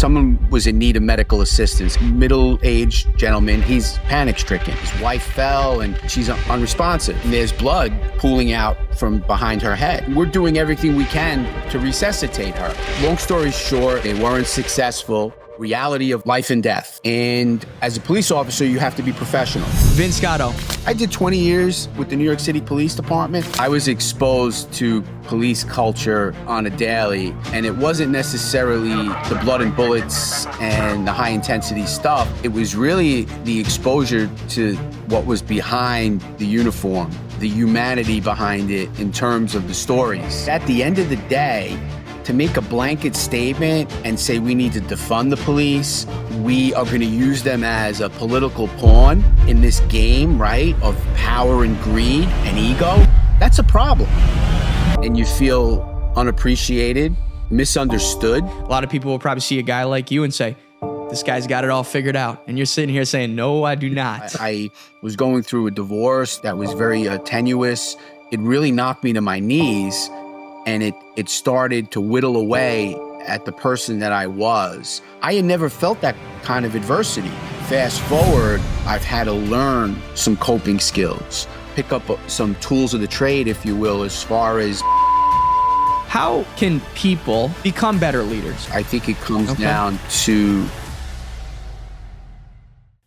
Someone was in need of medical assistance. Middle-aged gentleman, he's panic-stricken. His wife fell and she's unresponsive. And there's blood pooling out from behind her head. We're doing everything we can to resuscitate her. Long story short, they weren't successful. Reality of life and death. And as a police officer, you have to be professional. Vin Scotto. I did 20 years with the New York City Police Department. I was exposed to police culture on a daily, and it wasn't necessarily the blood and bullets and the high intensity stuff. It was really the exposure to what was behind the uniform, the humanity behind it in terms of the stories. At the end of the day, to make a blanket statement and say we need to defund the police, we are going to use them as a political pawn in this game, right, of power and greed and ego, that's a problem. And you feel unappreciated, misunderstood. A lot of people will probably see a guy like you and say, this guy's got it all figured out. And you're sitting here saying, no, I do not. I was going through a divorce that was very tenuous. It really knocked me to my knees. And it started to whittle away at the person that I was. I had never felt that kind of adversity. Fast forward, I've had to learn some coping skills, pick up some tools of the trade, if you will, as far as... How can people become better leaders? I think it comes down to...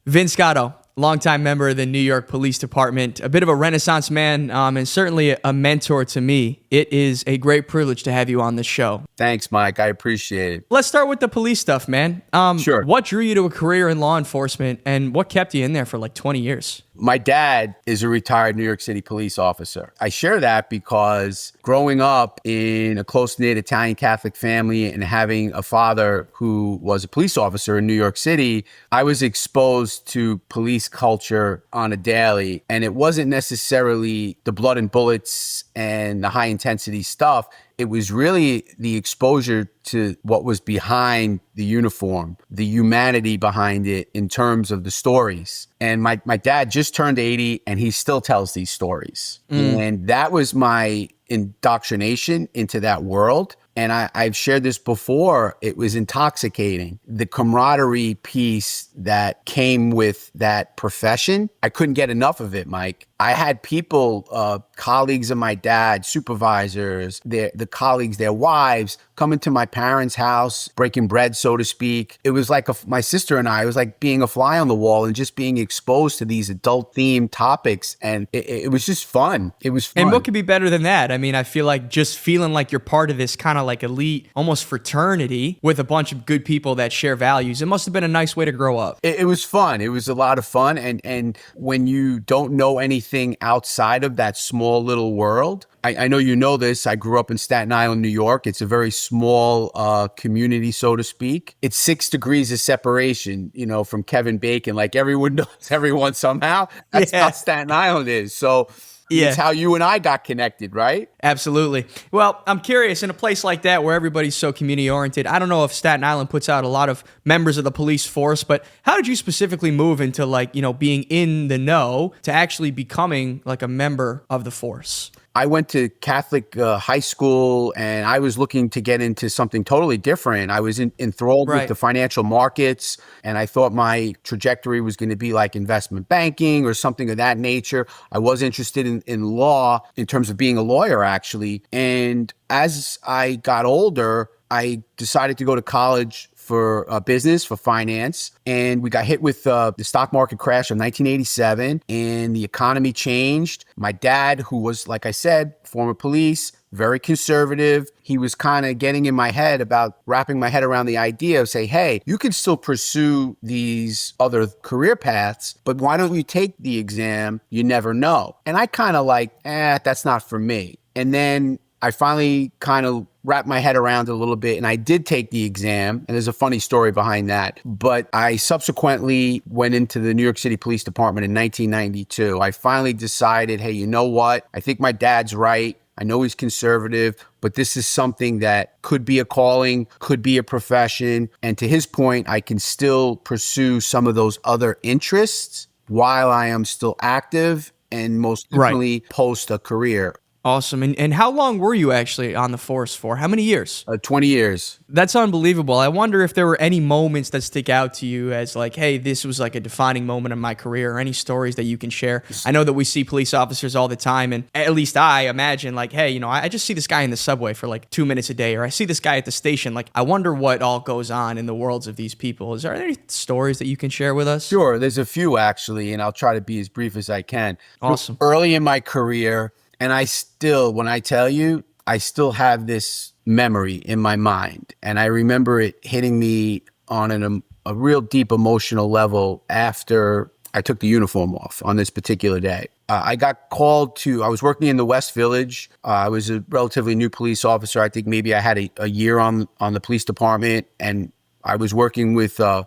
Vin Scotto, longtime member of the New York Police Department, a bit of a Renaissance man, and certainly a mentor to me. It is a great privilege to have you on this show. Thanks, Mike. I appreciate it. Let's start with the police stuff, man. Sure. What drew you to a career in law enforcement, and what kept you in there for like 20 years? My dad is a retired New York City police officer. I share that because growing up in a close-knit Italian Catholic family and having a father who was a police officer in New York City, I was exposed to police culture on a daily. And it wasn't necessarily the blood and bullets and the high intensity stuff. It was really the exposure to what was behind the uniform, the humanity behind it in terms of the stories. And my dad just turned 80 and he still tells these stories. And that was my indoctrination into that world. And I've shared this before. It was intoxicating. The camaraderie piece that came with that profession, I couldn't get enough of it, Mike. I had people, colleagues of my dad, supervisors, the colleagues, their wives, coming to my parents' house, breaking bread, so to speak. It was like my sister and I, it was like being a fly on the wall and just being exposed to these adult-themed topics. And it was just fun. It was fun. And what could be better than that? I mean, I feel like just feeling like you're part of this kind of like elite, almost fraternity with a bunch of good people that share values. It must have been a nice way to grow up. It was fun. It was a lot of fun. And when you don't know anything outside of that small little world, I know you know this. I grew up in Staten Island, New York. It's a very small community, so to speak. It's 6 degrees of separation, you know, from Kevin Bacon. Like everyone knows everyone somehow. That's how Staten Island is. So it's how you and I got connected, right? Absolutely. Well, I'm curious, in a place like that where everybody's so community-oriented, I don't know if Staten Island puts out a lot of members of the police force, but how did you specifically move into like, you know, being in the know to actually becoming like a member of the force? I went to Catholic high school and I was looking to get into something totally different. I was enthralled with the financial markets and I thought my trajectory was going to be like investment banking or something of that nature. I was interested in law in terms of being a lawyer, actually. And as I got older, I decided to go to college for business, for finance. And we got hit with the stock market crash of 1987 and the economy changed. My dad, who was, like I said, former police, very conservative, he was kind of getting in my head about wrapping my head around the idea of say, hey, you can still pursue these other career paths, but why don't you take the exam? You never know. And I kind of like, that's not for me. And then I finally kind of wrapped my head around it a little bit and I did take the exam. And there's a funny story behind that. But I subsequently went into the New York City Police Department in 1992. I finally decided, hey, you know what? I think my dad's right. I know he's conservative, but this is something that could be a calling, could be a profession. And to his point, I can still pursue some of those other interests while I am still active and most definitely post a career. Awesome. And how long were you actually on the force for? How many years? 20 years. That's unbelievable. I wonder if there were any moments that stick out to you as like, hey, this was like a defining moment in my career, or any stories that you can share. I know that we see police officers all the time, and at least I imagine like, hey, I just see this guy in the subway for like 2 minutes a day, or I see this guy at the station. Like, I wonder what all goes on in the worlds of these people. Is there any stories that you can share with us? Sure, there's a few actually, and I'll try to be as brief as I can. Awesome. Early in my career, and I still, when I tell you, I still have this memory in my mind. And I remember it hitting me on a real deep emotional level after I took the uniform off on this particular day. I got called I was working in the West Village. I was a relatively new police officer. I think maybe I had a year on the police department, and I was working with a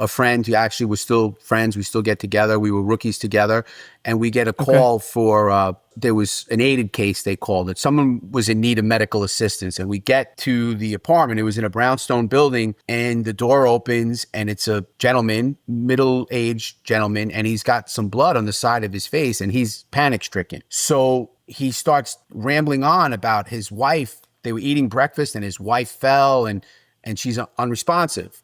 friend who actually was still friends. We still get together. We were rookies together. And we get a call for, there was an aided case, they called it. Someone was in need of medical assistance. And we get to the apartment. It was in a brownstone building. And the door opens, and it's a gentleman, middle-aged gentleman. And he's got some blood on the side of his face, and he's panic-stricken. So he starts rambling on about his wife. They were eating breakfast, and his wife fell, and she's unresponsive.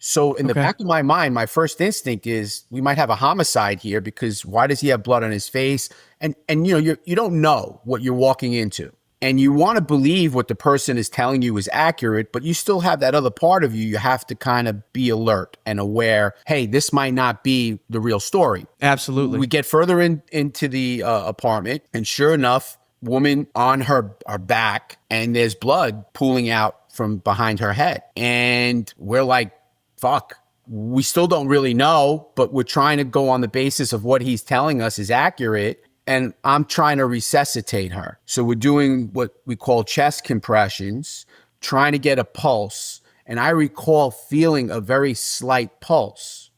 So in the back of my mind, my first instinct is we might have a homicide here, because why does he have blood on his face? And you don't know what you're walking into. And you want to believe what the person is telling you is accurate, but you still have that other part of you. You have to kind of be alert and aware, hey, this might not be the real story. Absolutely. We get further into the apartment, and sure enough, woman on her back, and there's blood pooling out from behind her head. And we're like, fuck, we still don't really know, but we're trying to go on the basis of what he's telling us is accurate. And I'm trying to resuscitate her. So we're doing what we call chest compressions, trying to get a pulse. And I recall feeling a very slight pulse.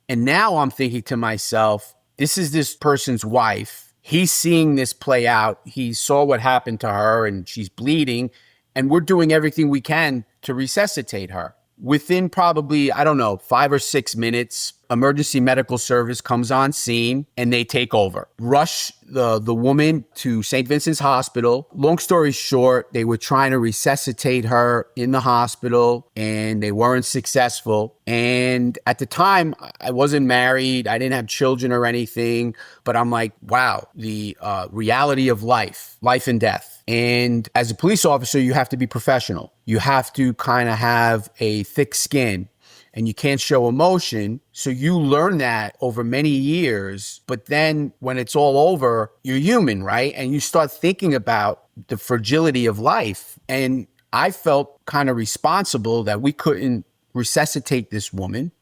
And now I'm thinking to myself, this is this person's wife. He's seeing this play out. He saw what happened to her, and she's bleeding. And we're doing everything we can to resuscitate her. Within probably, 5 or 6 minutes, emergency medical service comes on scene, and they take over. Rush the woman to St. Vincent's Hospital. Long story short, they were trying to resuscitate her in the hospital, and they weren't successful. And at the time, I wasn't married. I didn't have children or anything, but I'm like, wow, the reality of life and death. And as a police officer, you have to be professional. You have to kind of have a thick skin, and you can't show emotion. So you learn that over many years. But then when it's all over, you're human, right? And you start thinking about the fragility of life. And I felt kind of responsible that we couldn't resuscitate this woman.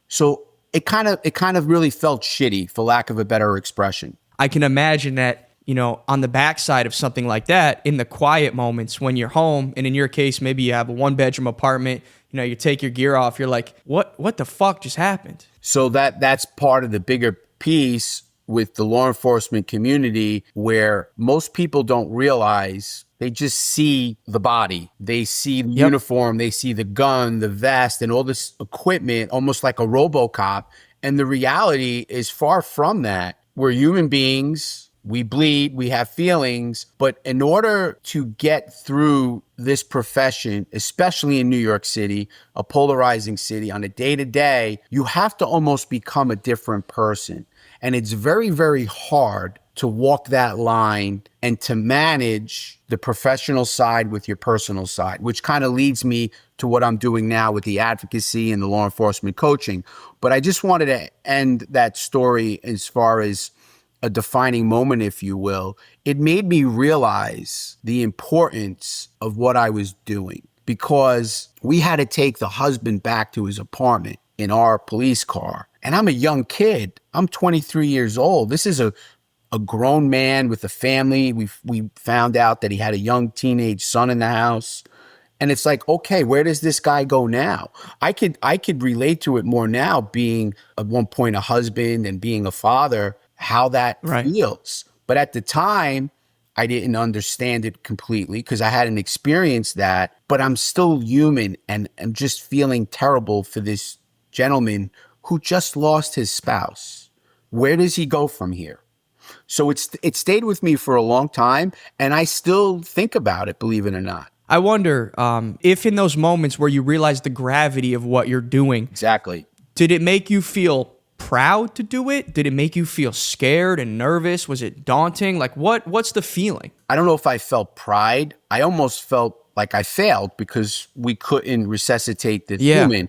So it kind of really felt shitty, for lack of a better expression. I can imagine that, on the backside of something like that, in the quiet moments when you're home, and in your case, maybe you have a 1-bedroom apartment, you take your gear off, you're like, what the fuck just happened? So that's part of the bigger piece with the law enforcement community, where most people don't realize, they just see the body. They see the uniform, they see the gun, the vest, and all this equipment, almost like a RoboCop. And the reality is far from that. We're human beings. We bleed, we have feelings, but in order to get through this profession, especially in New York City, a polarizing city, on a day-to-day, you have to almost become a different person. And it's very, very hard to walk that line and to manage the professional side with your personal side, which kind of leads me to what I'm doing now with the advocacy and the law enforcement coaching. But I just wanted to end that story as far as a defining moment, if you will. It made me realize the importance of what I was doing, because we had to take the husband back to his apartment in our police car. And I'm a young kid. I'm 23 years old. This is a grown man with a family. We found out that he had a young teenage son in the house. And it's like, okay, where does this guy go now? I could relate to it more now, being at one point a husband and being a father, how that feels. But at the time, I didn't understand it completely, because I hadn't experienced that. But I'm still human, and I'm just feeling terrible for this gentleman who just lost his spouse. Where does he go from here? So it stayed with me for a long time, and I still think about it, believe it or not. I wonder if in those moments where you realize the gravity of what you're doing, Exactly. did it make you feel proud to do it? Did it make you feel scared and nervous? Was it daunting? Like what's the feeling? I don't know if I felt pride. I almost felt like I failed because we couldn't resuscitate the human.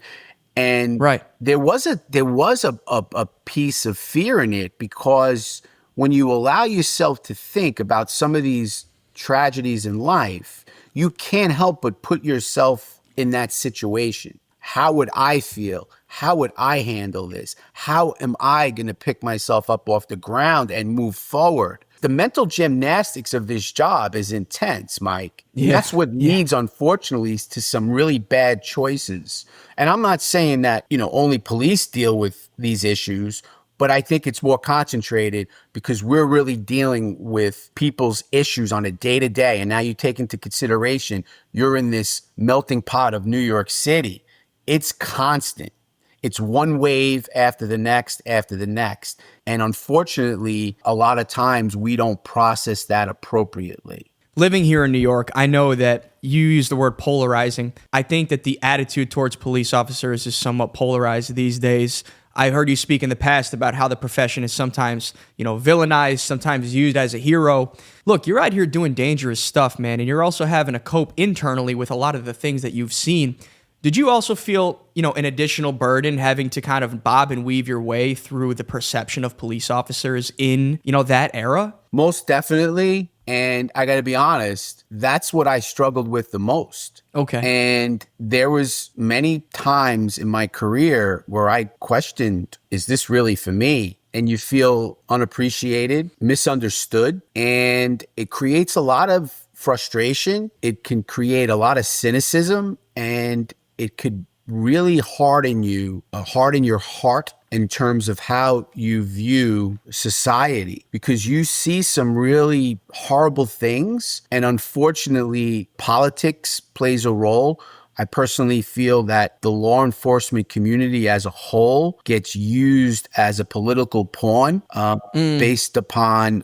And right. there was a piece of fear in it, because when you allow yourself to think about some of these tragedies in life, you can't help but put yourself in that situation. How would I feel? How would I handle this? How am I going to pick myself up off the ground and move forward? The mental gymnastics of this job is intense, Mike. Yeah. That's what leads, unfortunately, to some really bad choices. And I'm not saying that, only police deal with these issues, but I think it's more concentrated because we're really dealing with people's issues on a day-to-day. And now you take into consideration, you're in this melting pot of New York City. It's constant. It's one wave after the next, after the next. And unfortunately, a lot of times we don't process that appropriately. Living here in New York, I know that you use the word polarizing. I think that the attitude towards police officers is somewhat polarized these days. I heard you speak in the past about how the profession is sometimes, villainized, sometimes used as a hero. Look, you're out here doing dangerous stuff, man, and you're also having to cope internally with a lot of the things that you've seen. Did you also feel, an additional burden having to kind of bob and weave your way through the perception of police officers in, that era? Most definitely. And I got to be honest, that's what I struggled with the most. Okay. And there was many times in my career where I questioned, is this really for me? And you feel unappreciated, misunderstood, and it creates a lot of frustration. It can create a lot of cynicism, and it could really harden your heart in terms of how you view society, because you see some really horrible things. And unfortunately, politics plays a role. I personally feel that the law enforcement community as a whole gets used as a political pawn based upon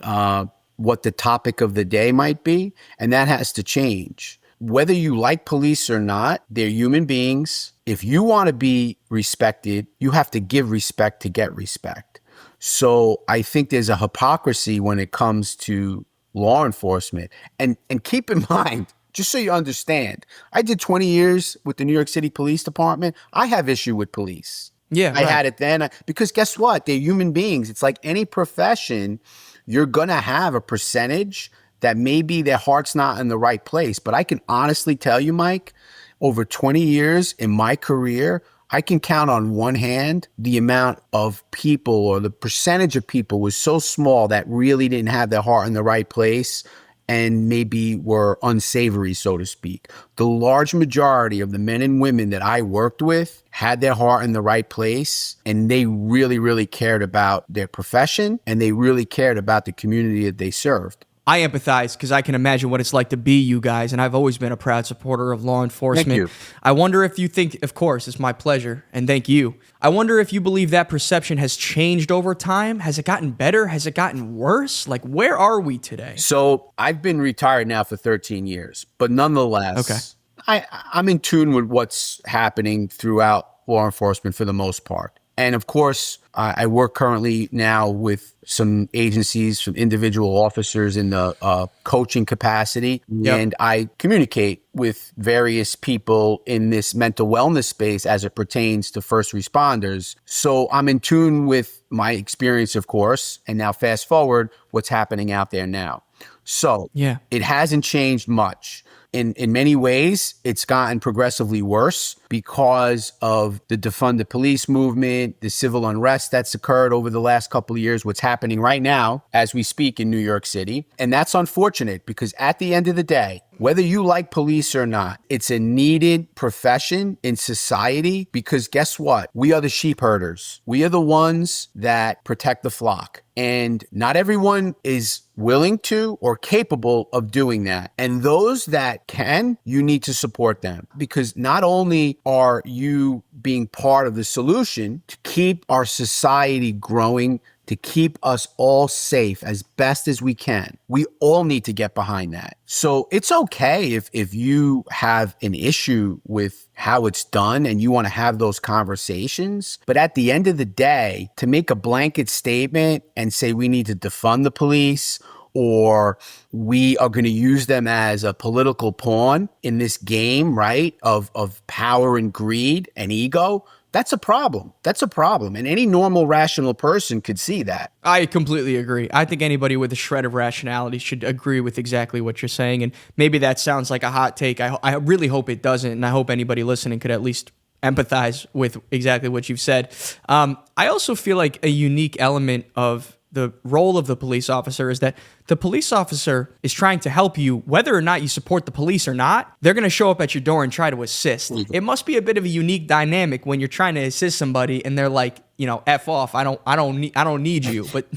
what the topic of the day might be. And that has to change. Whether you like police or not, they're human beings. If you want to be respected, you have to give respect to get respect. So I think there's a hypocrisy when it comes to law enforcement. And keep in mind, just so you understand, I did 20 years with the New York City Police Department. I have issue with police. Yeah, I had it then because guess what? They're human beings. It's like any profession, you're going to have a percentage that maybe their heart's not in the right place. But I can honestly tell you, Mike, over 20 years in my career, I can count on one hand the amount of people, or the percentage of people was so small that really didn't have their heart in the right place and maybe were unsavory, so to speak. The large majority of the men and women that I worked with had their heart in the right place, and they really, really cared about their profession, and they really cared about the community that they served. I empathize because I can imagine what it's like to be you guys, and I've always been a proud supporter of law enforcement. Thank you. I wonder if you think, of course, it's my pleasure, and thank you. I wonder if you believe that perception has changed over time. Has it gotten better? Has it gotten worse? Like, where are we today? So I've been retired now for 13 years, but nonetheless, I'm in tune with what's happening throughout law enforcement for the most part. And of course, I work currently now with some agencies, some individual officers in the coaching capacity. Yep. And I communicate with various people in this mental wellness space as it pertains to first responders. So I'm in tune with my experience, of course, and now fast forward what's happening out there now. So it hasn't changed much. In many ways, it's gotten progressively worse because of the defund the police movement, the civil unrest that's occurred over the last couple of years, what's happening right now as we speak in New York City. And that's unfortunate because at the end of the day, whether you like police or not, it's a needed profession in society because guess what? We are the sheep herders. We are the ones that protect the flock. And not everyone is willing to or capable of doing that. And those that can, you need to support them because not only are you being part of the solution to keep our society growing, to keep us all safe as best as we can. We all need to get behind that. So it's okay if you have an issue with how it's done and you want to have those conversations. But at the end of the day, to make a blanket statement and say we need to defund the police, or we are going to use them as a political pawn in this game, right, of power and greed and ego, that's a problem. That's a problem. And any normal, rational person could see that. I completely agree. I think anybody with a shred of rationality should agree with exactly what you're saying. And maybe that sounds like a hot take. I really hope it doesn't. And I hope anybody listening could at least empathize with exactly what you've said. I also feel like a unique element of the role of the police officer is that the police officer is trying to help you, whether or not you support the police or not. They're going to show up at your door and try to assist. It must be a bit of a unique dynamic when you're trying to assist somebody and they're like, F off. I don't need you, but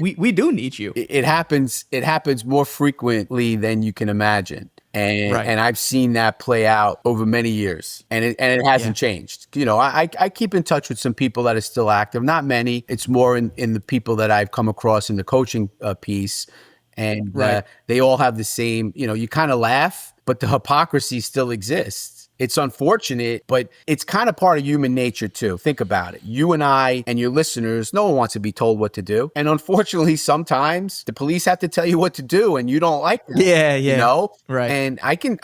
we do need you. It happens more frequently than you can imagine. And I've seen that play out over many years, and it hasn't changed. I keep in touch with some people that are still active, not many. It's more in the people that I've come across in the coaching piece, and they all have the same, you kind of laugh, but the hypocrisy still exists. It's unfortunate, but it's kind of part of human nature too. Think about it. You and I and your listeners, no one wants to be told what to do. And unfortunately, sometimes the police have to tell you what to do and you don't like that. Yeah. Right. And I can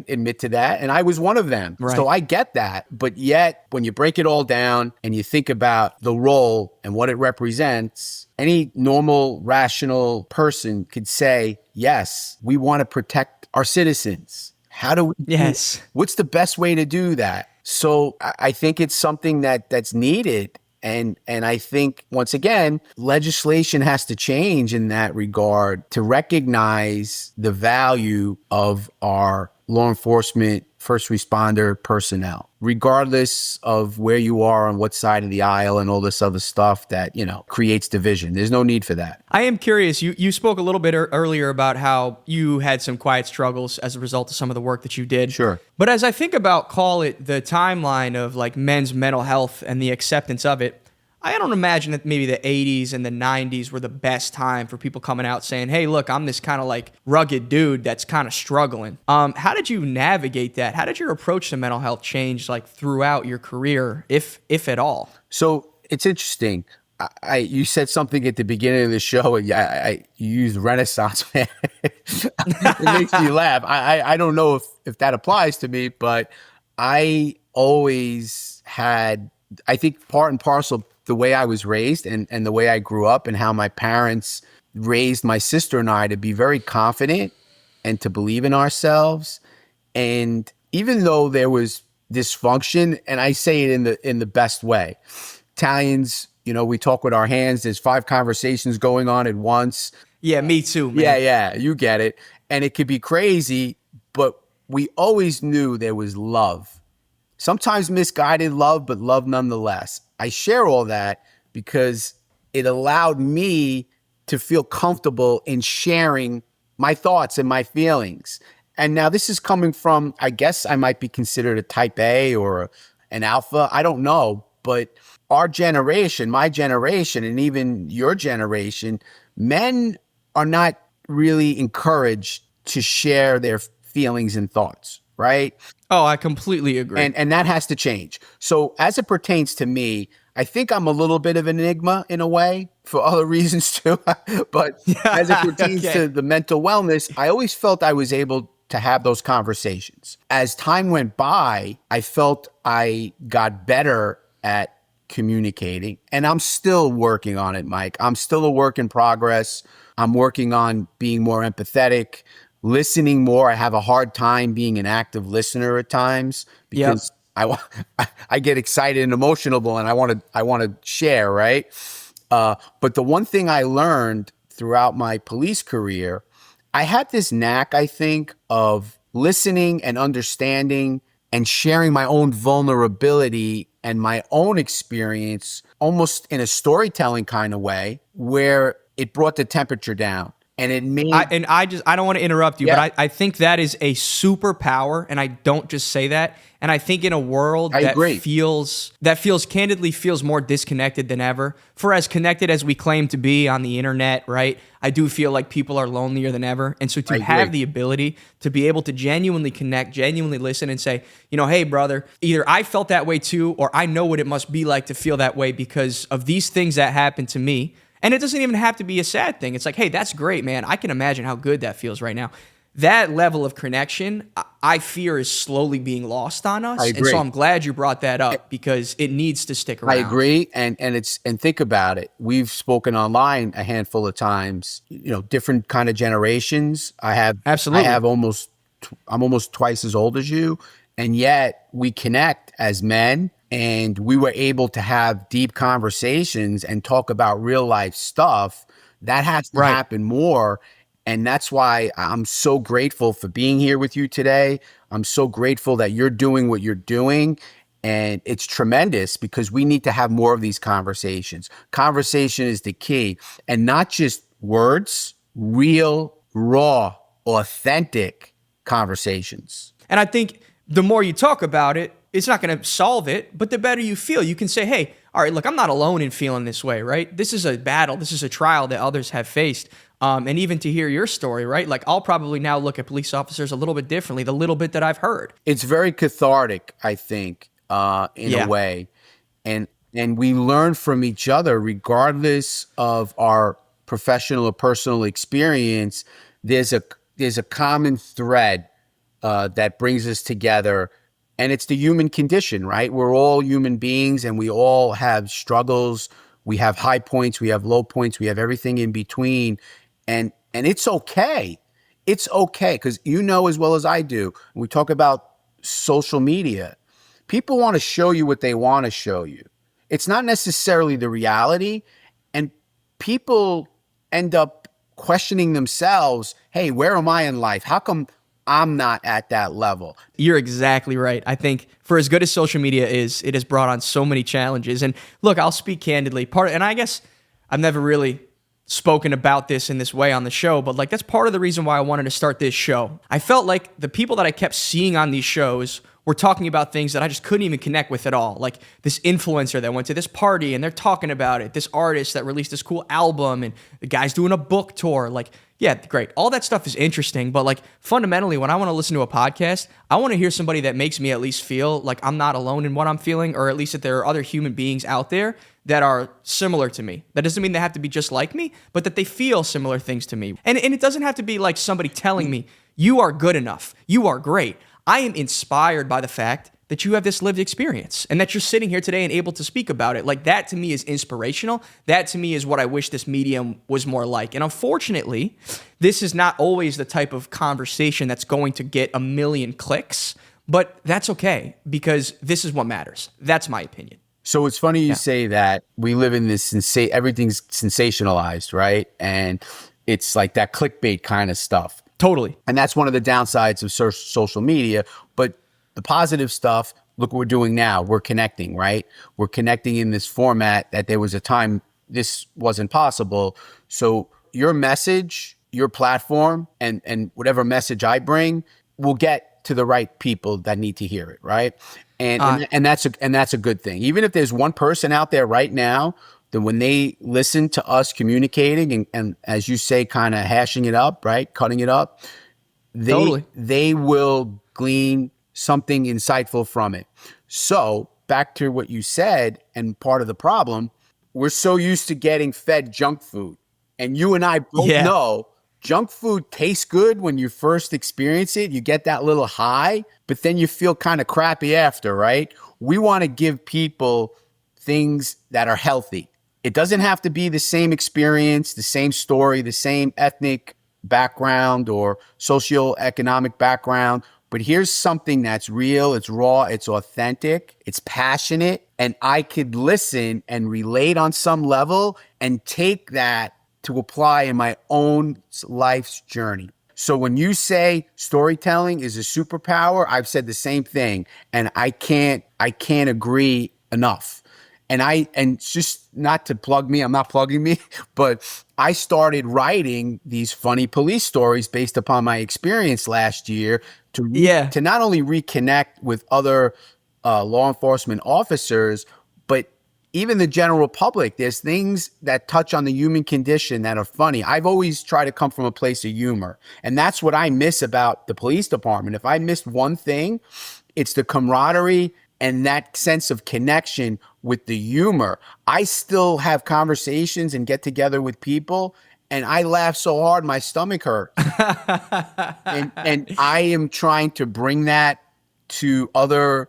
admit to that. And I was one of them. Right. So I get that. But yet, when you break it all down and you think about the role and what it represents, any normal, rational person could say, yes, we want to protect our citizens. How do we? Yes. What's the best way to do that? So I think it's something that's needed. And I think, once again, legislation has to change in that regard to recognize the value of our law enforcement, first responder personnel, regardless of where you are on what side of the aisle and all this other stuff that, creates division. There's no need for that. I am curious. You spoke a little bit earlier about how you had some quiet struggles as a result of some of the work that you did. Sure. But as I think about, call it the timeline of like men's mental health and the acceptance of it, I don't imagine that maybe the 80s and the 90s were the best time for people coming out saying, hey, look, I'm this kind of like rugged dude that's kind of struggling. How did you navigate that? How did your approach to mental health change like throughout your career, if at all? So it's interesting. You said something at the beginning of the show, and you used Renaissance man. It makes me laugh. I don't know if that applies to me, but I always had, I think, part and parcel the way I was raised and the way I grew up and how my parents raised my sister and I to be very confident and to believe in ourselves. And even though there was dysfunction, and I say it in the best way, Italians, we talk with our hands. There's 5 conversations going on at once. Yeah, me too, man. Yeah, you get it. And it could be crazy, but we always knew there was love. Sometimes misguided love, but love nonetheless. I share all that because it allowed me to feel comfortable in sharing my thoughts and my feelings. And now this is coming from, I guess I might be considered a type A or an alpha. I don't know. But our generation, my generation, and even your generation, men are not really encouraged to share their feelings and thoughts, right? Oh, I completely agree. And that has to change. So as it pertains to me, I think I'm a little bit of an enigma in a way for other reasons too. But as it pertains to the mental wellness, I always felt I was able to have those conversations. As time went by, I felt I got better at communicating, and I'm still working on it, Mike. I'm still a work in progress. I'm working on being more empathetic, listening more. I have a hard time being an active listener at times because I get excited and emotional, and I want to share, right? But the one thing I learned throughout my police career, I had this knack, I think, of listening and understanding and sharing my own vulnerability and my own experience almost in a storytelling kind of way where it brought the temperature down. And it made, I don't want to interrupt you, but yeah, I think that is a superpower, and I don't just say that. And I think in a world I agree. that feels candidly feels more disconnected than ever, for as connected as we claim to be on the internet, right? I do feel like people are lonelier than ever. And so I to have agree. the ability to be able to genuinely connect, genuinely listen and say, hey brother, either I felt that way too, or I know what it must be like to feel that way because of these things that happened to me. And it doesn't even have to be a sad thing. It's like, hey, that's great, man. I can imagine how good that feels right now. That level of connection, I fear, is slowly being lost on I us. And so agree. I'm glad you brought that up because it needs to stick I around. agree, and think about it. We've spoken online a handful of times. Different kind of generations. I Absolutely. have I'm almost twice as old as you, and yet we connect as men, and we were able to have deep conversations and talk about real life stuff. That has to Right. happen more, and that's why I'm so grateful for being here with you today. I'm so grateful that you're doing what you're doing. And it's tremendous because we need to have more of these conversations. Conversation is the key, and not just words, real, raw, authentic conversations. And I think the more you talk about it, it's not going to solve it, but the better you feel. You can say, hey, all right, look, I'm not alone in feeling this way, right? This is a battle. This is a trial that others have faced. And even to hear your story, right? Like, I'll probably now look at police officers a little bit differently, the little bit that I've heard. It's very cathartic, I think, in a Yeah. way, and we learn from each other, regardless of our professional or personal experience. There's a there's a common thread that brings us together, and it's the human condition, right? We're all human beings, and we all have struggles. We have high points, we have low points, we have everything in between, and it's okay. It's okay because as well as I do. When we talk about social media, people want to show you what they want to show you. It's not necessarily the reality, and people end up questioning themselves. Hey, where am I in life? How come I'm not at that level? You're exactly right. I think for as good as social media is, it has brought on so many challenges. And look, I'll speak candidly. And I guess I've never really spoken about this in this way on the show, but like that's part of the reason why I wanted to start this show. I felt like the people that I kept seeing on these shows were talking about things that I just couldn't even connect with at all. Like this influencer that went to this party and they're talking about it, this artist that released this cool album, and the guy's doing a book tour. Like, yeah, great. All that stuff is interesting, but like fundamentally, when I want to listen to a podcast, I want to hear somebody that makes me at least feel like I'm not alone in what I'm feeling, or at least that there are other human beings out there that are similar to me. That doesn't mean they have to be just like me, but that they feel similar things to me. And it doesn't have to be like somebody telling me, you are good enough, you are great. I am inspired by the fact that you have this lived experience and that you're sitting here today and able to speak about it. Like that to me is inspirational. That to me is what I wish this medium was more like. And unfortunately, this is not always the type of conversation that's going to get a million clicks, but that's okay because this is what matters. That's my opinion. So it's funny you say that. We live in this everything's sensationalized, right? And it's like that clickbait kind of stuff. Totally. And that's one of the downsides of social media. But the positive stuff, look what we're doing now. We're connecting, right? We're connecting in this format that there was a time this wasn't possible. So your message, your platform, and whatever message I bring will get to the right people that need to hear it, right? And that's a good thing. Even if there's one person out there right now, then when they listen to us communicating and as you say, kind of hashing it up, right, cutting it up, Totally. they will glean something insightful from it. So back to what you said, and part of the problem, we're so used to getting fed junk food, and you and I both know junk food tastes good when you first experience it. You get that little high, but then you feel kind of crappy after, right? We want to give people things that are healthy. It doesn't have to be the same experience, the same story, the same ethnic background or socioeconomic background. But here's something that's real, it's raw, it's authentic, it's passionate, and I could listen and relate on some level and take that to apply in my own life's journey. So when you say storytelling is a superpower, I've said the same thing, and I can't agree enough. And just not to plug me, I'm not plugging me, but I started writing these funny police stories based upon my experience last year Yeah. to not only reconnect with other law enforcement officers, but even the general public. There's things that touch on the human condition that are funny. I've always tried to come from a place of humor, and that's what I miss about the police department. If I missed one thing, it's the camaraderie and that sense of connection with the humor. I still have conversations and get together with people, and I laugh so hard my stomach hurts. And I am trying to bring that to other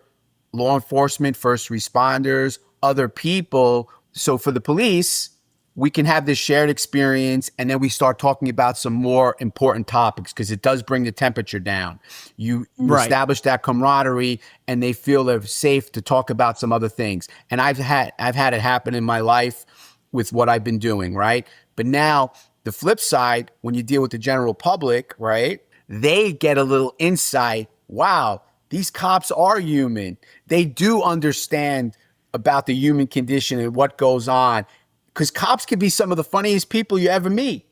law enforcement, first responders, other people. So for the police, we can have this shared experience, and then we start talking about some more important topics, because it does bring the temperature down. You Right. establish that camaraderie, and they feel they're safe to talk about some other things. And I've had it happen in my life with what I've been doing, right? But now the flip side, when you deal with the general public, right, they get a little insight. Wow, these cops are human. They do understand about the human condition and what goes on, because cops can be some of the funniest people you ever meet.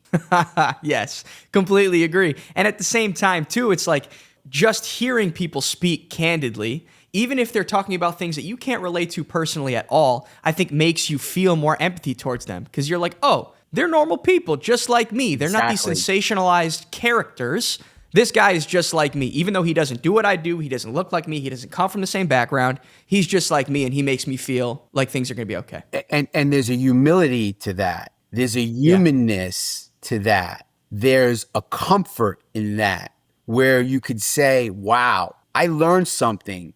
Yes, completely agree. And at the same time, too, it's like just hearing people speak candidly, even if they're talking about things that you can't relate to personally at all, I think makes you feel more empathy towards them, because you're like, oh, they're normal people just like me. They're not these sensationalized characters. This guy is just like me. Even though he doesn't do what I do, he doesn't look like me, he doesn't come from the same background, he's just like me, and he makes me feel like things are going to be okay. And there's a humility to that. There's a humanness to that. There's a comfort in that, where you could say, wow, I learned something.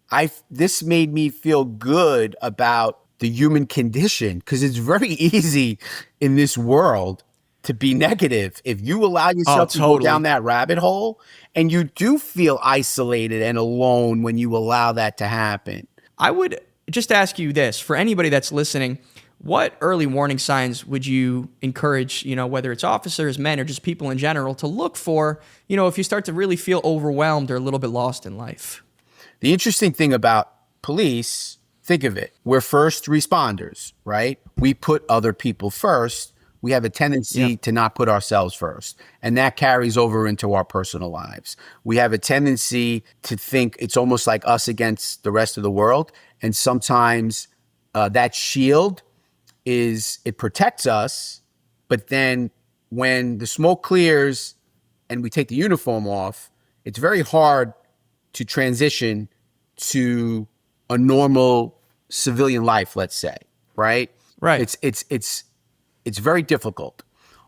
This made me feel good about the human condition, because it's very easy in this world to be negative. If you allow yourself to go down that rabbit hole, and you do feel isolated and alone when you allow that to happen. I would just ask you this, for anybody that's listening, what early warning signs would you encourage, whether it's officers, men, or just people in general, to look for, if you start to really feel overwhelmed or a little bit lost in life? The interesting thing about police, think of it, we're first responders, right? We put other people first. We have a tendency to not put ourselves first, and that carries over into our personal lives. We have a tendency to think it's almost like us against the rest of the world, and sometimes that shield it protects us, but then when the smoke clears and we take the uniform off, it's very hard to transition to a normal civilian life, let's say, right? Right. It's very difficult.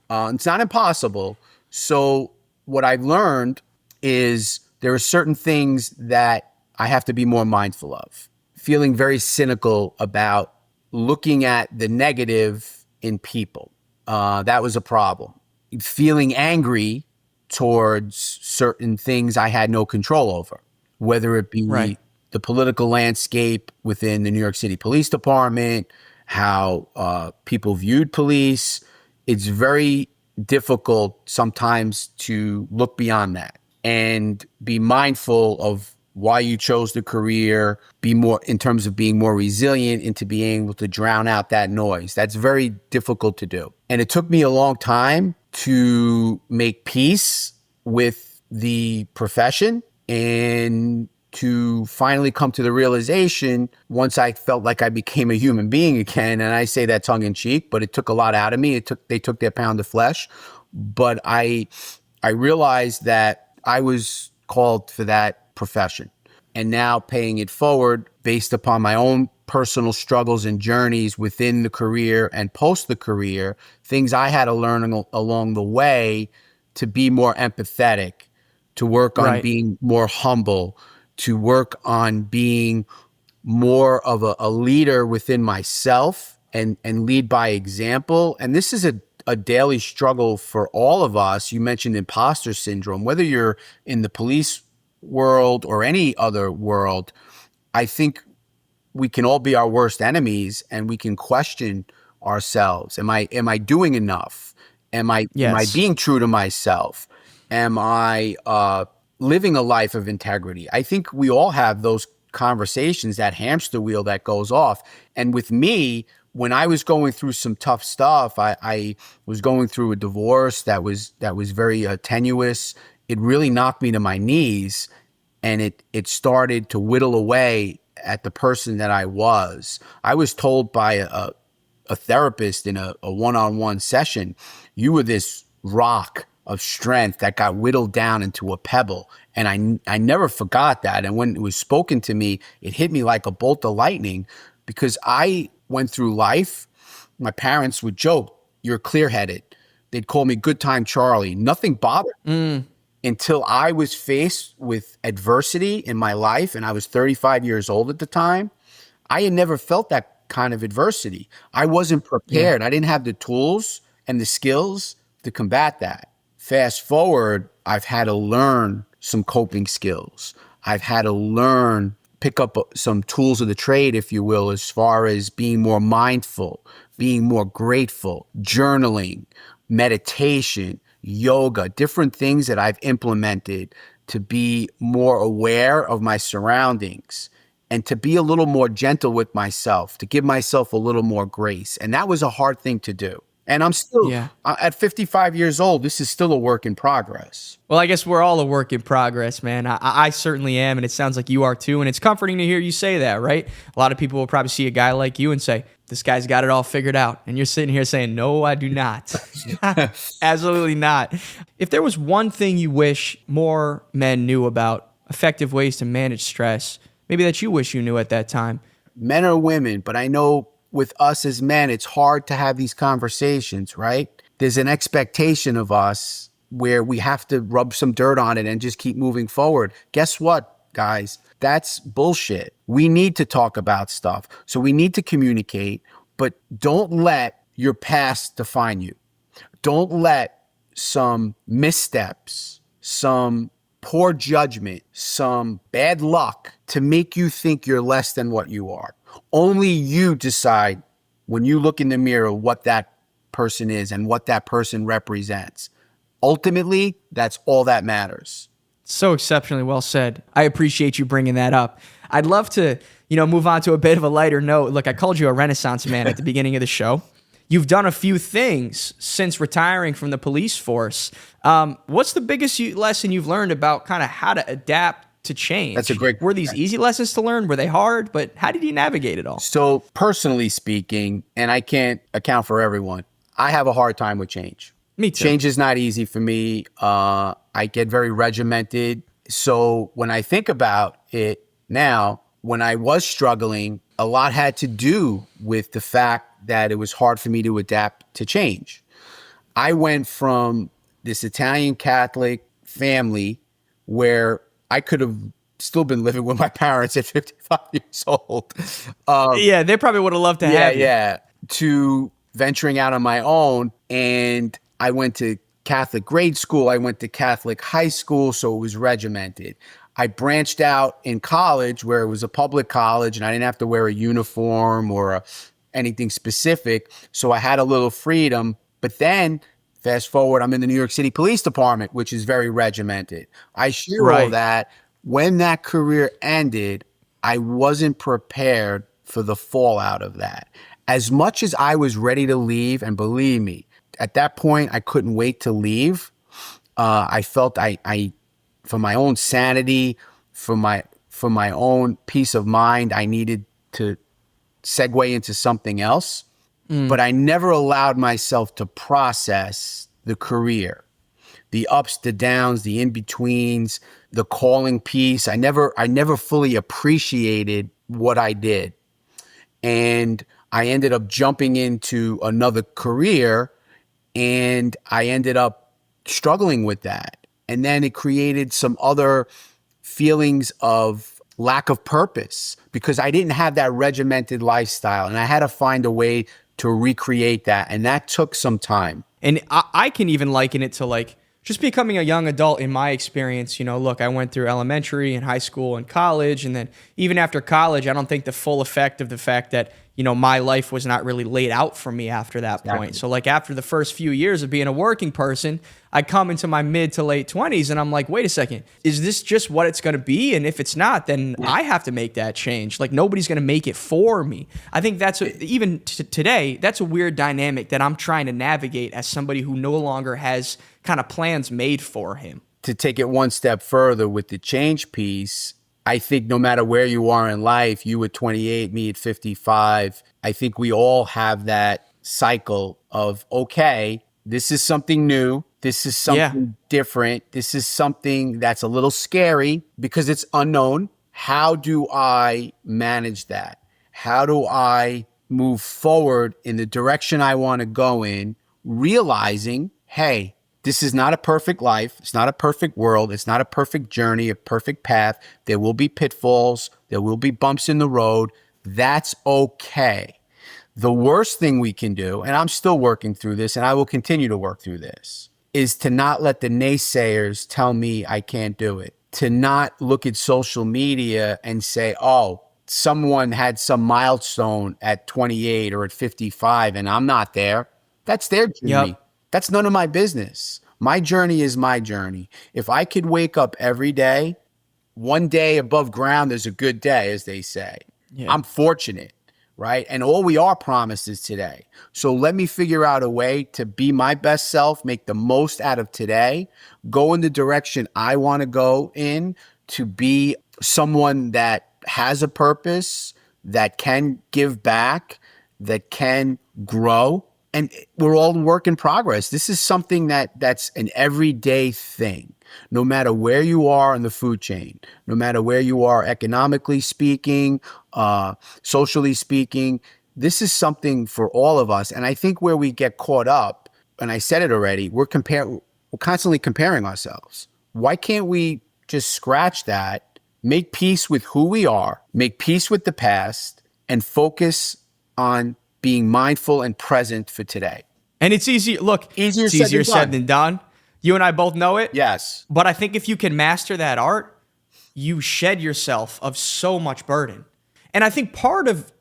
It's not impossible. So what I've learned is there are certain things that I have to be more mindful of. Feeling very cynical about looking at the negative in people. That was a problem. Feeling angry towards certain things I had no control over, whether it be the political landscape within the New York City Police Department, how people viewed police. It's very difficult sometimes to look beyond that and be mindful of why you chose the career, be more in terms of being more resilient into being able to drown out that noise. That's very difficult to do. And it took me a long time to make peace with the profession and to finally come to the realization, once I felt like I became a human being again, and I say that tongue in cheek, but it took a lot out of me. They took their pound of flesh, but I realized that I was called for that profession. And now paying it forward based upon my own personal struggles and journeys within the career and post the career, things I had to learn along the way to be more empathetic, to work on being more humble, to work on being more of a leader within myself and lead by example. And this is a daily struggle for all of us. You mentioned imposter syndrome. Whether you're in the police world or any other world, I think we can all be our worst enemies, and we can question ourselves. Am I doing enough? Am I being true to myself? Am I living a life of integrity? I think we all have those conversations, that hamster wheel that goes off. And with me, when I was going through some tough stuff, I was going through a divorce that was very tenuous. It really knocked me to my knees, and it started to whittle away at the person that I was. I was told by a therapist in a one-on-one session, you were this rock of strength that got whittled down into a pebble. And I never forgot that. And when it was spoken to me, it hit me like a bolt of lightning, because I went through life. My parents would joke, you're clear-headed. They'd call me Good Time Charlie. Nothing bothered me until I was faced with adversity in my life, and I was 35 years old at the time. I had never felt that kind of adversity. I wasn't prepared. I didn't have the tools and the skills to combat that. Fast forward, I've had to learn some coping skills. I've had to pick up some tools of the trade, if you will, as far as being more mindful, being more grateful, journaling, meditation, yoga, different things that I've implemented to be more aware of my surroundings and to be a little more gentle with myself, to give myself a little more grace. And that was a hard thing to do. And I'm still, at 55 years old, this is still a work in progress. Well, I guess we're all a work in progress, man. I certainly am, and it sounds like you are too. And it's comforting to hear you say that, right? A lot of people will probably see a guy like you and say, this guy's got it all figured out. And you're sitting here saying, no, I do not. Absolutely not. If there was one thing you wish more men knew about effective ways to manage stress, maybe that you wish you knew at that time. Men or women, but I know with us as men, it's hard to have these conversations, right? There's an expectation of us where we have to rub some dirt on it and just keep moving forward. Guess what, guys? That's bullshit. We need to talk about stuff. So we need to communicate, but don't let your past define you. Don't let some missteps, some poor judgment, some bad luck to make you think you're less than what you are. Only you decide when you look in the mirror what that person is and what that person represents. Ultimately, that's all that matters. So exceptionally well said. I appreciate you bringing that up. I'd love to, move on to a bit of a lighter note. Look, I called you a Renaissance man at the beginning of the show. You've done a few things since retiring from the police force. What's the biggest lesson you've learned about kind of how to adapt to change? That's a great. Were these easy lessons to learn? Were they hard? But how did you navigate it all? So personally speaking, and I can't account for everyone, I have a hard time with change. Me too. Change is not easy for me. I get very regimented. So when I think about it now, when I was struggling, a lot had to do with the fact that it was hard for me to adapt to change. I went from this Italian Catholic family where I could have still been living with my parents at 55 years old. Yeah, they probably would have loved to have you. Yeah, to venturing out on my own. And I went to Catholic grade school. I went to Catholic high school, so it was regimented. I branched out in college where it was a public college and I didn't have to wear a uniform or anything specific. So I had a little freedom. But then fast forward, I'm in the New York City Police Department, which is very regimented. I share all that. When that career ended, I wasn't prepared for the fallout of that. As much as I was ready to leave, and believe me, at that point, I couldn't wait to leave. I felt I for my own sanity, for my own peace of mind, I needed to segue into something else. But I never allowed myself to process the career, the ups, the downs, the in-betweens, the calling piece. I never fully appreciated what I did. And I ended up jumping into another career and I ended up struggling with that. And then it created some other feelings of lack of purpose because I didn't have that regimented lifestyle and I had to find a way to recreate that. And that took some time. And I can even liken it to like just becoming a young adult in my experience. Look, I went through elementary and high school and college. And then even after college, I don't think the full effect of the fact that, my life was not really laid out for me after that point. So like after the first few years of being a working person, I come into my mid to late 20s and I'm like, wait a second, is this just what it's going to be? And if it's not, then I have to make that change. Like nobody's going to make it for me. I think that's even today, that's a weird dynamic that I'm trying to navigate as somebody who no longer has kind of plans made for him. To take it one step further with the change piece, I think no matter where you are in life, you at 28, me at 55, I think we all have that cycle of, okay, this is something new. This is something different. This is something that's a little scary because it's unknown. How do I manage that? How do I move forward in the direction I want to go in, realizing, hey, this is not a perfect life. It's not a perfect world. It's not a perfect journey, a perfect path. There will be pitfalls. There will be bumps in the road. That's okay. The worst thing we can do, and I'm still working through this, and I will continue to work through this, is to not let the naysayers tell me I can't do it. To not look at social media and say, oh, someone had some milestone at 28 or at 55 and I'm not there. That's their journey. Yep. That's none of my business. My journey is my journey. If I could wake up every day, one day above ground is a good day, as they say. Yeah. I'm fortunate, right? And all we are promised is today. So let me figure out a way to be my best self, make the most out of today, go in the direction I want to go in, to be someone that has a purpose, that can give back, that can grow. And we're all work in progress. This is something that's an everyday thing. No matter where you are in the food chain, no matter where you are economically speaking, socially speaking, this is something for all of us. And I think where we get caught up, and I said it already, we're constantly comparing ourselves. Why can't we just scratch that, make peace with who we are, make peace with the past, and focus on being mindful and present for today? And it's easier. Look, it's easier said than done. You and I both know it. Yes. But I think if you can master that art, you shed yourself of so much burden. And I think part of,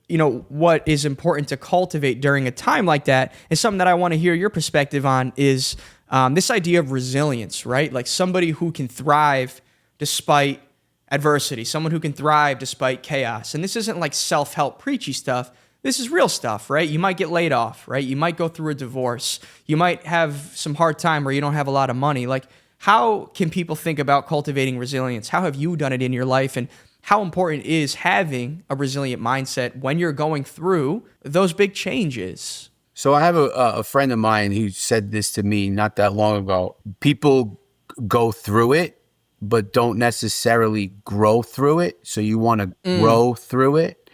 what is important to cultivate during a time like that is something that I want to hear your perspective on is this idea of resilience, right? Like somebody who can thrive despite adversity, someone who can thrive despite chaos. And this isn't like self-help preachy stuff. This is real stuff, right? You might get laid off, right? You might go through a divorce. You might have some hard time where you don't have a lot of money. Like, how can people think about cultivating resilience? How have you done it in your life? And how important is having a resilient mindset when you're going through those big changes? So I have a friend of mine who said this to me not that long ago. People go through it, but don't necessarily grow through it. So you want to grow through it.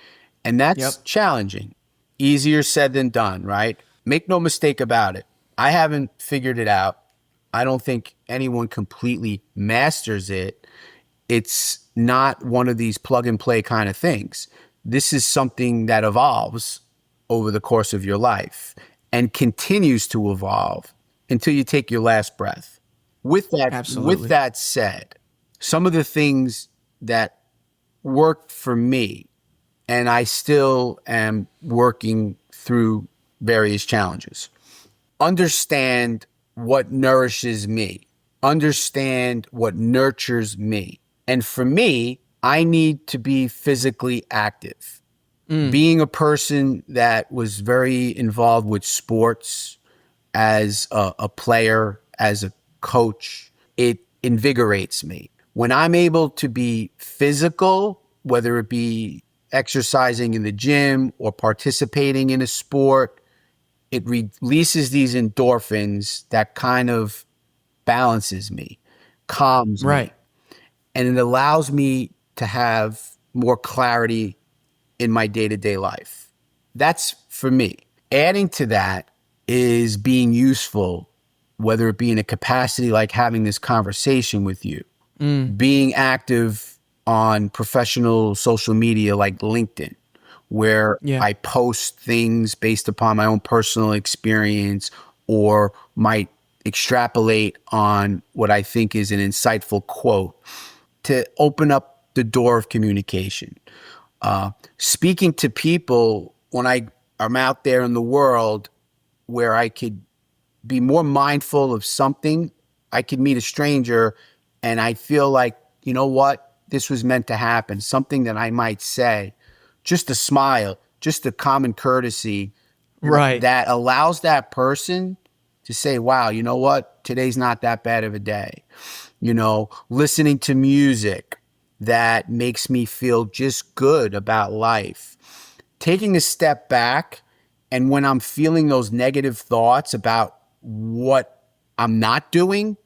And that's challenging. Easier said than done, right? Make no mistake about it. I haven't figured it out. I don't think anyone completely masters it. It's not one of these plug and play kind of things. This is something that evolves over the course of your life and continues to evolve until you take your last breath. With that said, some of the things that worked for me, and I still am working through various challenges. Understand what nourishes me. Understand what nurtures me. And for me, I need to be physically active. Being a person that was very involved with sports as a player, as a coach, it invigorates me. When I'm able to be physical, whether it be exercising in the gym or participating in a sport, it releases these endorphins that kind of balances me, calms me. And it allows me to have more clarity in my day-to-day life. That's for me. Adding to that is being useful, whether it be in a capacity like having this conversation with you, being active on professional social media like LinkedIn, where I post things based upon my own personal experience or might extrapolate on what I think is an insightful quote to open up the door of communication. Speaking to people when I am out there in the world where I could be more mindful of something. I could meet a stranger and I feel like, you know what, this was meant to happen. Something that I might say, just a smile, just a common courtesy Right. that allows that person to say, wow, you know what, today's not that bad of a day. Listening to music that makes me feel just good about life. Taking a step back, and when I'm feeling those negative thoughts about what I'm not doing,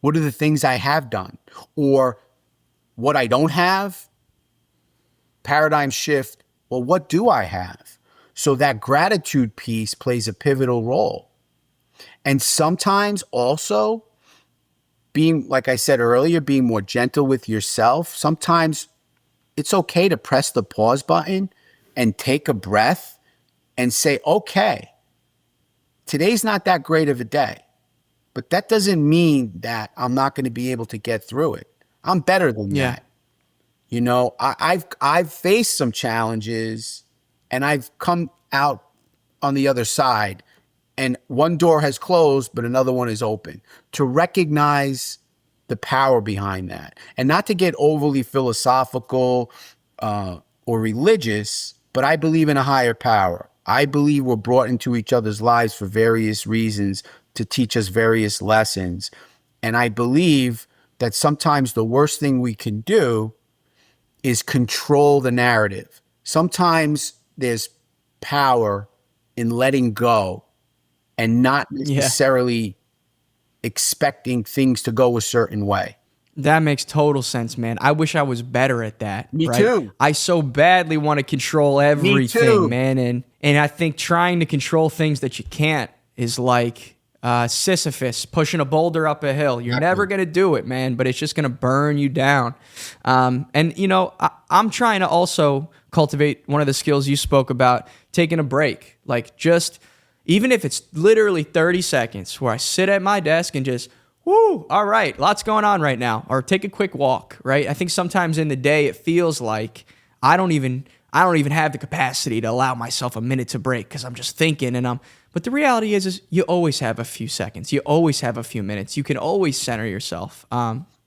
what are the things I have done? Or what I don't have? Paradigm shift. Well, what do I have? So that gratitude piece plays a pivotal role. And sometimes also being, like I said earlier, being more gentle with yourself. Sometimes it's okay to press the pause button and take a breath and say, okay, today's not that great of a day, but that doesn't mean that I'm not going to be able to get through it. I'm better than Yeah. that. I've faced some challenges and I've come out on the other side, and one door has closed, but another one is open. To recognize the power behind that, and not to get overly philosophical or religious, but I believe in a higher power. I believe we're brought into each other's lives for various reasons to teach us various lessons. And I believe that sometimes the worst thing we can do is control the narrative. Sometimes there's power in letting go and not Yeah. necessarily expecting things to go a certain way. That makes total sense, man. I wish I was better at that, Me right? too. I so badly want to control Me everything, too. man. And I think trying to control things that you can't is like Sisyphus pushing a boulder up a hill. You're never going to do it, man, but it's just going to burn you down. I'm trying to also cultivate one of the skills you spoke about, taking a break. Like just, even if it's literally 30 seconds where I sit at my desk and just, whoo, all right, lots going on right now. Or take a quick walk, right? I think sometimes in the day it feels like I don't even have the capacity to allow myself a minute to break because I'm just thinking but the reality is you always have a few seconds. You always have a few minutes. You can always center yourself.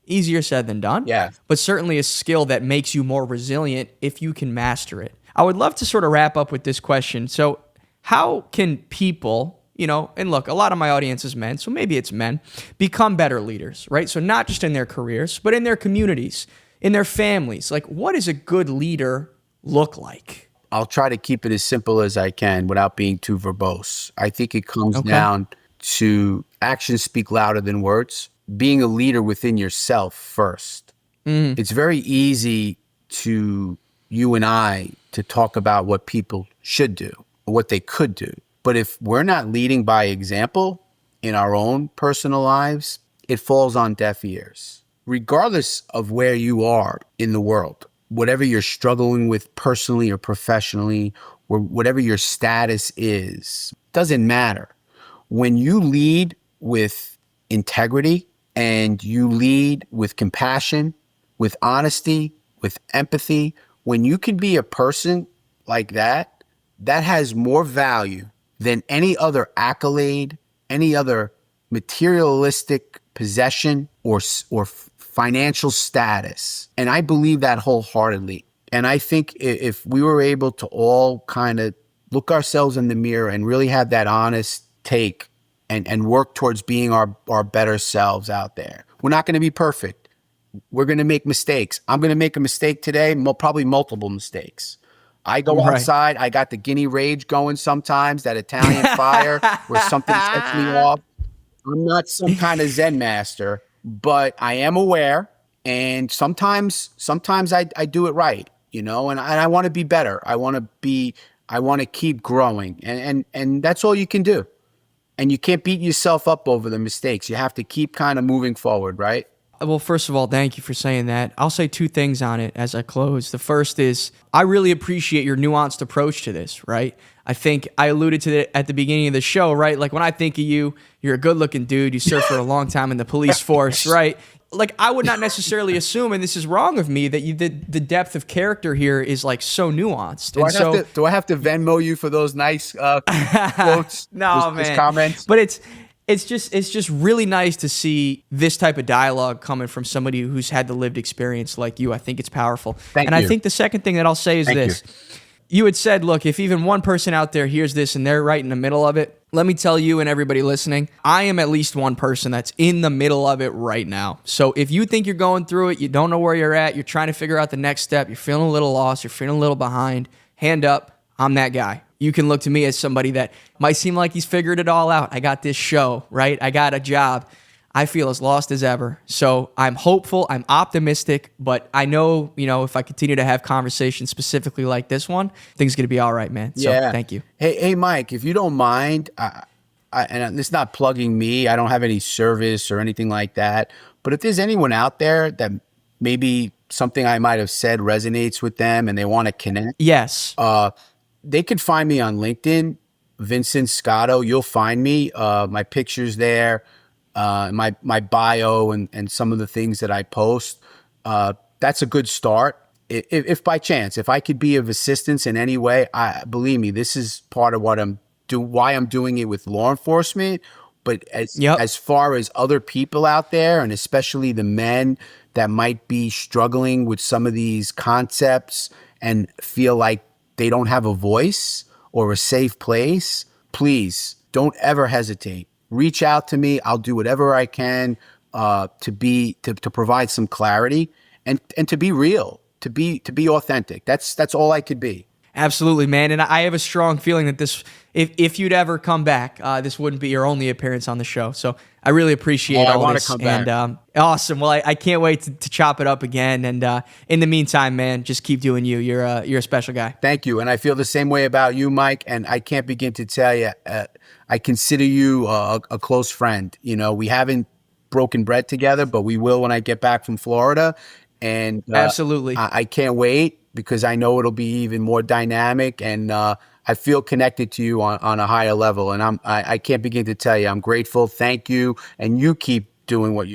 Easier said than done. Yeah. But certainly a skill that makes you more resilient if you can master it. I would love to sort of wrap up with this question. So how can people, and look, a lot of my audience is men, so maybe it's men, become better leaders, right? So not just in their careers, but in their communities, in their families. Like, what does a good leader look like? I'll try to keep it as simple as I can without being too verbose. I think it comes down to actions speak louder than words. Being a leader within yourself first. It's very easy to you and I to talk about what people should do, or what they could do. But if we're not leading by example in our own personal lives, it falls on deaf ears. Regardless of where you are in the world, whatever you're struggling with personally or professionally, or whatever your status is, doesn't matter. When you lead with integrity and you lead with compassion, with honesty, with empathy, when you can be a person like that, that has more value than any other accolade, any other materialistic possession or financial status. And I believe that wholeheartedly. And I think if we were able to all kind of look ourselves in the mirror and really have that honest take and work towards being our better selves out there. We're not going to be perfect. We're going to make mistakes. I'm going to make a mistake today, probably multiple mistakes. I go outside, I got the Guinea rage going sometimes, that Italian fire where something sets me off. I'm not some kind of Zen master, but I am aware, and sometimes I do it right, and I want to be better. I want to keep growing, and that's all you can do. And you can't beat yourself up over the mistakes. You have to keep kind of moving forward, right? Well, first of all, thank you for saying that. I'll say two things on it as I close. The first is I really appreciate your nuanced approach to this, right? I think I alluded to it at the beginning of the show, right? Like when I think of you, you're a good looking dude. You served for a long time in the police force, right? like I would not necessarily assume, and this is wrong of me, that the depth of character here is like so nuanced. Do I have to Venmo you for those nice quotes? No, those man. comments? But it's just really nice to see this type of dialogue coming from somebody who's had the lived experience like you. I think it's powerful. Thank and you. I think the second thing that I'll say is this. You had said, look, if even one person out there hears this and they're right in the middle of it, let me tell you and everybody listening, I am at least one person that's in the middle of it right now. So if you think you're going through it, you don't know where you're at, you're trying to figure out the next step, you're feeling a little lost, you're feeling a little behind, hand up, I'm that guy. You can look to me as somebody that might seem like he's figured it all out. I got this show, right? I got a job. I feel as lost as ever. So I'm hopeful, I'm optimistic, but I know, if I continue to have conversations specifically like this one, things are going to be all right, man. So thank you. Hey, Mike, if you don't mind, and it's not plugging me, I don't have any service or anything like that, but if there's anyone out there that maybe something I might have said resonates with them and they want to connect. Yes. They could find me on LinkedIn, Vincent Scotto. You'll find me. My picture's there. My bio and some of the things that I post, that's a good start. If by chance, if I could be of assistance in any way, believe me, this is part of what why I'm doing it with law enforcement. But as far as other people out there, and especially the men that might be struggling with some of these concepts and feel like they don't have a voice or a safe place, please don't ever hesitate. Reach out to me. I'll do whatever I can to provide some clarity and to be real, to be authentic. That's all I could be. Absolutely, man. And I have a strong feeling that this, if you'd ever come back, this wouldn't be your only appearance on the show. So I really appreciate all this. I want to come back. And awesome. Well, I can't wait to chop it up again. And in the meantime, man, just keep doing you. You're a special guy. Thank you. And I feel the same way about you, Mike. And I can't begin to tell you, I consider you a close friend. We haven't broken bread together, but we will when I get back from Florida. And absolutely, I can't wait, because I know it'll be even more dynamic, and I feel connected to you on a higher level. And I can't begin to tell you, I'm grateful. Thank you. And you keep doing what you